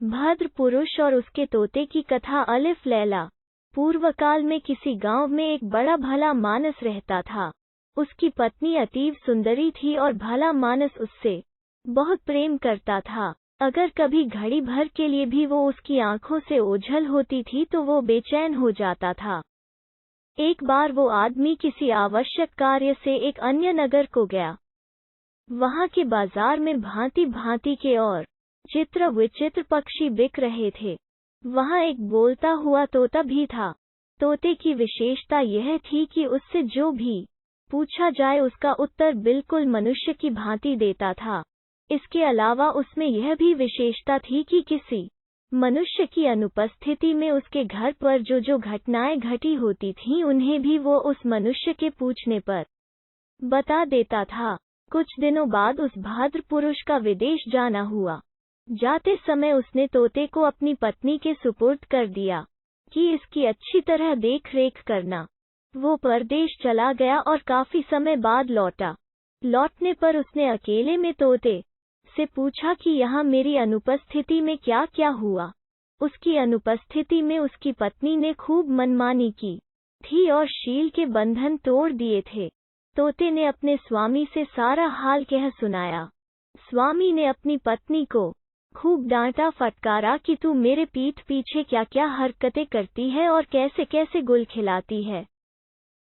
भद्र पुरुष और उसके तोते की कथा। अलिफ लैला। पूर्व काल में किसी गांव में एक बड़ा भला मानस रहता था। उसकी पत्नी अतीव सुंदरी थी और भला मानस उससे बहुत प्रेम करता था। अगर कभी घड़ी भर के लिए भी वो उसकी आंखों से ओझल होती थी तो वो बेचैन हो जाता था। एक बार वो आदमी किसी आवश्यक कार्य से एक अन्य नगर को गया। वहां के बाजार में भांति भांति के और चित्र विचित्र पक्षी बिक रहे थे। वहां एक बोलता हुआ तोता भी था। तोते की विशेषता यह थी कि उससे जो भी पूछा जाए उसका उत्तर बिल्कुल मनुष्य की भांति देता था। इसके अलावा उसमें यह भी विशेषता थी कि किसी मनुष्य की अनुपस्थिति में उसके घर पर जो घटनाएं घटी होती थीं उन्हें भी वो उस मनुष्य के पूछने पर बता देता था। कुछ दिनों बाद उस भद्र पुरुष का विदेश जाना हुआ। जाते समय उसने तोते को अपनी पत्नी के सुपुर्द कर दिया कि इसकी अच्छी तरह देख रेख करना। वो परदेश चला गया और काफी समय बाद लौटा। लौटने पर उसने अकेले में तोते से पूछा कि यहाँ मेरी अनुपस्थिति में क्या क्या हुआ। उसकी अनुपस्थिति में उसकी पत्नी ने खूब मनमानी की थी और शील के बंधन तोड़ दिए थे। तोते ने अपने स्वामी से सारा हाल कह सुनाया। स्वामी ने अपनी पत्नी को खूब डांटा फटकारा कि तू मेरे पीठ पीछे क्या क्या हरकतें करती है और कैसे कैसे गुल खिलाती है।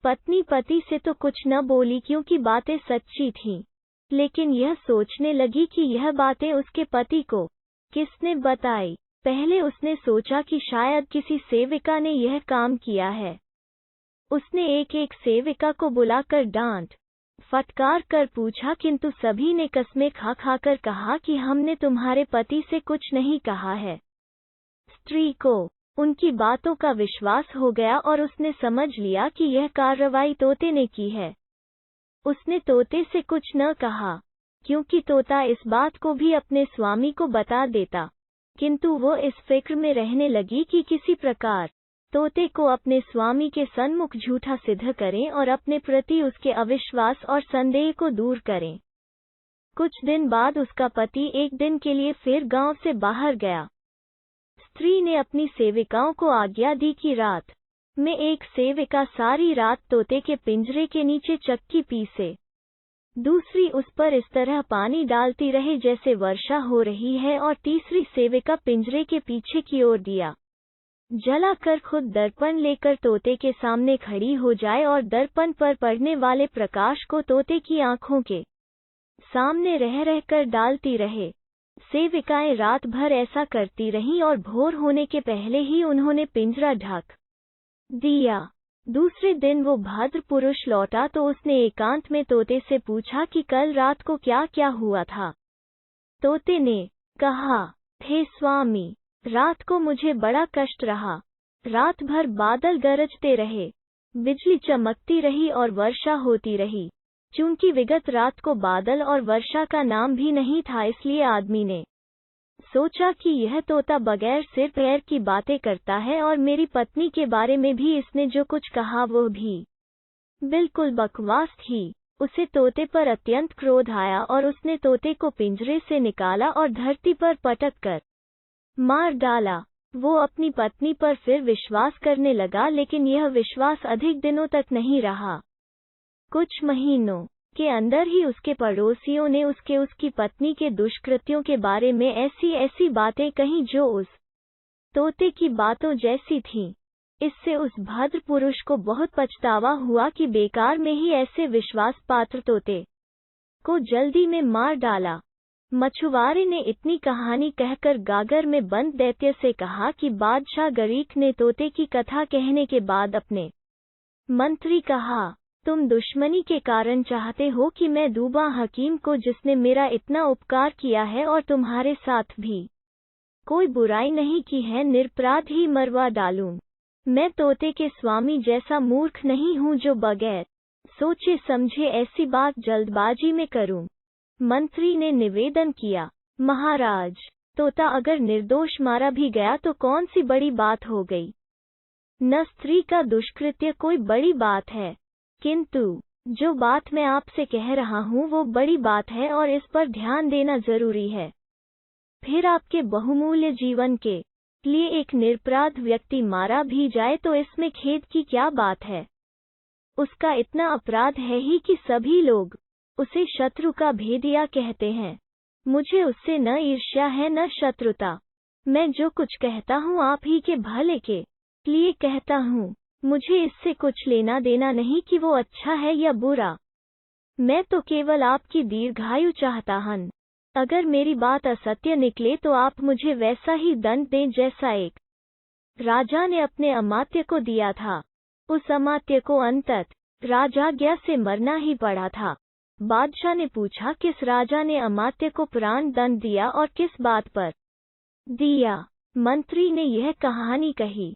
पत्नी पति से तो कुछ न बोली क्योंकि बातें सच्ची थीं, लेकिन यह सोचने लगी कि यह बातें उसके पति को किसने बताई। पहले उसने सोचा कि शायद किसी सेविका ने यह काम किया है। उसने एक एक सेविका को बुलाकर डांट फटकार कर पूछा, किंतु सभी ने कसमें खा खाकर कहा कि हमने तुम्हारे पति से कुछ नहीं कहा है। स्त्री को उनकी बातों का विश्वास हो गया और उसने समझ लिया कि यह कार्रवाई तोते ने की है। उसने तोते से कुछ न कहा क्योंकि तोता इस बात को भी अपने स्वामी को बता देता, किंतु वो इस फिक्र में रहने लगी कि किसी प्रकार तोते को अपने स्वामी के सन्मुख झूठा सिद्ध करें और अपने प्रति उसके अविश्वास और संदेह को दूर करें। कुछ दिन बाद उसका पति एक दिन के लिए फिर गांव से बाहर गया। स्त्री ने अपनी सेविकाओं को आज्ञा दी कि रात में एक सेविका सारी रात तोते के पिंजरे के नीचे चक्की पीसे, दूसरी उस पर इस तरह पानी डालती रहे जैसे वर्षा हो रही है, और तीसरी सेविका पिंजरे के पीछे की ओर दिया जलाकर खुद दर्पण लेकर तोते के सामने खड़ी हो जाए और दर्पण पर पड़ने वाले प्रकाश को तोते की आंखों के सामने रह रहकर डालती रहे। सेविकाएं रात भर ऐसा करती रहीं और भोर होने के पहले ही उन्होंने पिंजरा ढक दिया। दूसरे दिन वो भद्र पुरुष लौटा तो उसने एकांत में तोते से पूछा कि कल रात को क्या क्या हुआ था। तोते ने कहा, हे स्वामी, रात को मुझे बड़ा कष्ट रहा। रात भर बादल गरजते रहे, बिजली चमकती रही और वर्षा होती रही। चूंकि विगत रात को बादल और वर्षा का नाम भी नहीं था, इसलिए आदमी ने सोचा कि यह तोता बगैर सिर पैर की बातें करता है, और मेरी पत्नी के बारे में भी इसने जो कुछ कहा वो भी बिल्कुल बकवास थी। उसे तोते पर अत्यंत क्रोध आया और उसने तोते को पिंजरे से निकाला और धरती पर पटक कर मार डाला। वो अपनी पत्नी पर फिर विश्वास करने लगा, लेकिन यह विश्वास अधिक दिनों तक नहीं रहा। कुछ महीनों के अंदर ही उसके पड़ोसियों ने उसकी पत्नी के दुष्कृत्यों के बारे में ऐसी ऐसी बातें कहीं जो उस तोते की बातों जैसी थीं। इससे उस भद्र पुरुष को बहुत पछतावा हुआ कि बेकार में ही ऐसे विश्वास पात्र तोते को जल्दी में मार डाला। मछुआरे ने इतनी कहानी कहकर गागर में बंद दैत्य से कहा कि बादशाह गरीक ने तोते की कथा कहने के बाद अपने मंत्री कहा, तुम दुश्मनी के कारण चाहते हो कि मैं दूबा हकीम को, जिसने मेरा इतना उपकार किया है और तुम्हारे साथ भी कोई बुराई नहीं की है, निरपराध ही मरवा डालूं। मैं तोते के स्वामी जैसा मूर्ख नहीं हूँ जो बगैर सोचे समझे ऐसी बात जल्दबाजी में करूं। मंत्री ने निवेदन किया, महाराज, तोता अगर निर्दोष मारा भी गया तो कौन सी बड़ी बात हो गई। न स्त्री का दुष्कृत्य कोई बड़ी बात है, किंतु जो बात मैं आपसे कह रहा हूँ वो बड़ी बात है और इस पर ध्यान देना जरूरी है। फिर आपके बहुमूल्य जीवन के लिए एक निरपराध व्यक्ति मारा भी जाए तो इसमें खेद की क्या बात है। उसका इतना अपराध है ही कि सभी लोग उसे शत्रु का भेदिया कहते हैं। मुझे उससे न ईर्ष्या है न शत्रुता। मैं जो कुछ कहता हूँ आप ही के भले के लिए कहता हूँ। मुझे इससे कुछ लेना देना नहीं कि वो अच्छा है या बुरा। मैं तो केवल आपकी दीर्घायु चाहता हूँ। अगर मेरी बात असत्य निकले तो आप मुझे वैसा ही दंड दें जैसा एक राजा ने अपने अमात्य को दिया था। उस अमात्य को अंततः राजाज्ञा से मरना ही पड़ा था। बादशाह ने पूछा, किस राजा ने अमात्य को प्राण दंड दिया और किस बात पर दिया? मंत्री ने यह कहानी कही।